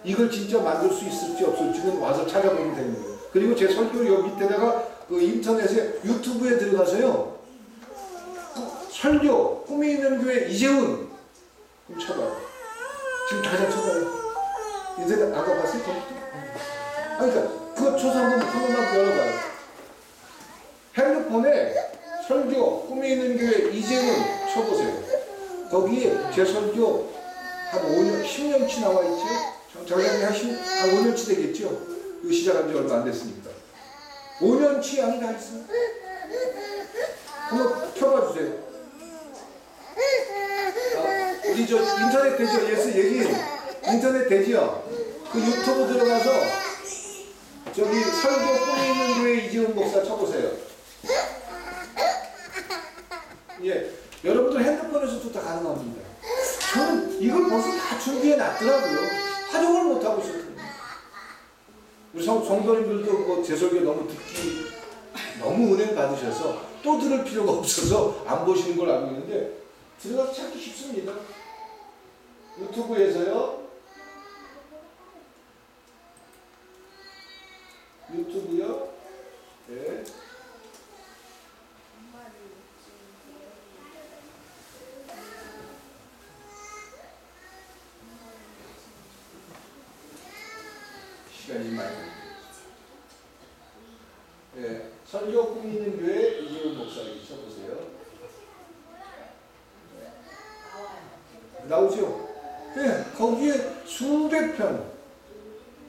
이걸 진짜 만들 수 있을지 없을지는 와서 찾아보면 되는 거예요. 그리고 제 설교를 여기 밑에다가 그 인터넷에 유튜브에 들어가서요. 설교 꿈이 있는 교회 이재훈 그럼 쳐봐요. 지금 당장 쳐봐요. 인터넷 아까 봤어요? 컴퓨터? 그러니까 그 초상권 한 번만 열어봐요. 핸드폰에 설교 꿈이 있는 교회 이재훈 쳐보세요. 거기에 제 설교 한 5년, 10년치 나와 있죠. 장장이 한 5년치 되겠죠. 이거 시작한 지 얼마 안 됐으니까. 5년치 양이 다 있어요. 한번 켜봐 주세요. 우리 저 인터넷 되죠? 예수 얘기 인터넷 되죠? 그 유튜브 들어가서 저기 설교 꿈이 있는 교회 이재훈 목사 쳐보세요. 예, 여러분들 핸드폰에서도 다 가능합니다. 저는 이걸 벌써 다 준비해 놨더라고요. 활용을 못 하고 있었거든요. 우리 성도님들도 뭐 제 설교 너무 듣기 너무 은혜 받으셔서 또 들을 필요가 없어서 안 보시는 걸 알고 있는데 들어가서 찾기 쉽습니다. 유튜브에서요. 유튜브요. 네. 시간이 많이 걸립니다. 네. 설교 꿈 있는 교회 이재훈 목사님 쳐보세요. 나오죠? 네. 거기에 수백 편의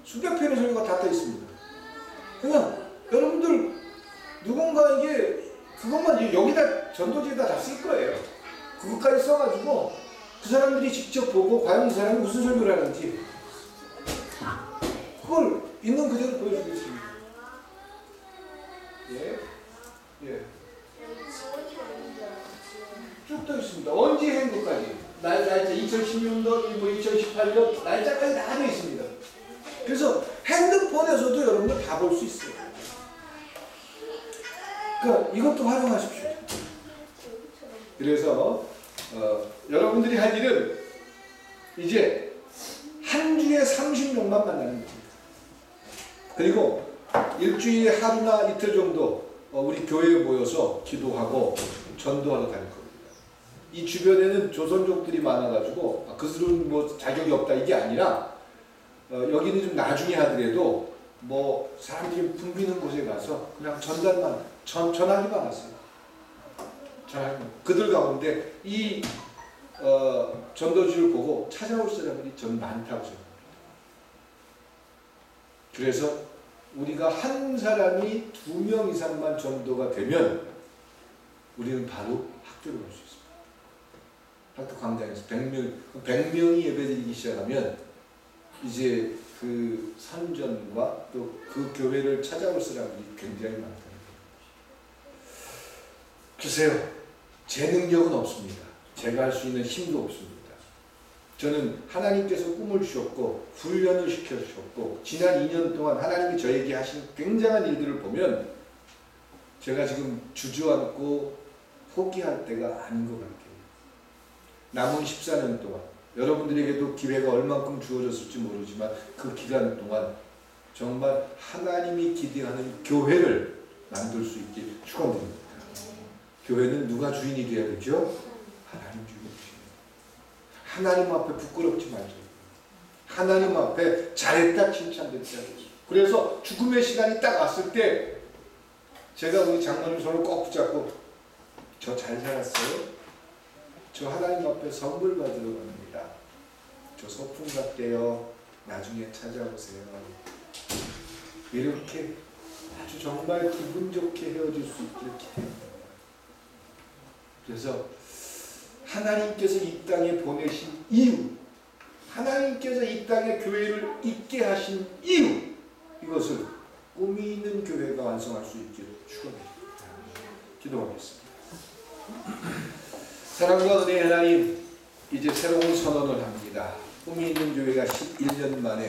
설교가 다 떠 있습니다. 그냥 여러분들 누군가에게 그것만 여기다 전도지에다 다 쓸 거예요. 그것까지 써가지고 그 사람들이 직접 보고 과연 이 사람이 무슨 설교를 하는지 그걸 있는 그대로 보여주겠습니다. 예, 예. 쭉 떠 있습니다. 언제 행복까지 날짜 2016년, 뭐 2018년 날짜까지 다 되어 있습니다. 그래서 핸드폰에서도 여러분들 다 볼 수 있어요. 그러니까 이것도 활용하십시오. 그래서 여러분들이 할 일은 이제 한 주에 30명만 만나는 겁니다. 그리고 일주일에 하루나 이틀 정도 우리 교회에 모여서 기도하고 전도하러 다닐 겁니다. 이 주변에는 조선족들이 많아가지고 그들은 뭐 자격이 없다 이게 아니라 여기는 좀 나중에 하더라도 뭐 사람들이 붐비는 곳에 가서 그냥 전하기만 하세요. 그들 가운데 이 전도지를 보고 찾아올 사람들이 전 많다고 생각합니다. 그래서 우리가 한 사람이 2명 이상만 전도가 되면 우리는 바로 학교를 갈 수 있습니다. 학교 광장에서 100명이 예배드리기 시작하면 이제 그 선전과 또 그 교회를 찾아올 사람들이 굉장히 많다는 거예요. 글쎄요, 제 능력은 없습니다. 제가 할 수 있는 힘도 없습니다. 저는 하나님께서 꿈을 주셨고 훈련을 시켜주셨고 지난 2년 동안 하나님이 저에게 하신 굉장한 일들을 보면 제가 지금 주저앉고 포기할 때가 아닌 것 같아요. 남은 14년 동안 여러분들에게도 기회가 얼만큼 주어졌을지 모르지만 그 기간 동안 정말 하나님이 기대하는 교회를 만들 수 있게 축원드립니다. 교회는 누가 주인이 되어야 되죠? 하나님 주인이 되죠. 하나님 앞에 부끄럽지 말죠. 하나님 앞에 잘했다 칭찬됐다. 그래서 죽음의 시간이 딱 왔을 때 제가 우리 장로님 손을 꼭 붙잡고 저 잘 살았어요? 저 하나님 앞에 선물 받으러 갑니다. 저 소풍 갔대요. 나중에 찾아오세요. 이렇게 아주 정말 기분 좋게 헤어질 수 있길 기대합니다. 그래서 하나님께서 이 땅에 보내신 이유, 하나님께서 이 땅에 교회를 있게 하신 이유, 이것을 꿈이 있는 교회가 완성할 수 있기를 축원합니다. 기도하겠습니다. 사랑과 은혜의 하나님, 이제 새로운 선언을 합니다. 꿈이 있는 교회가 11년 만에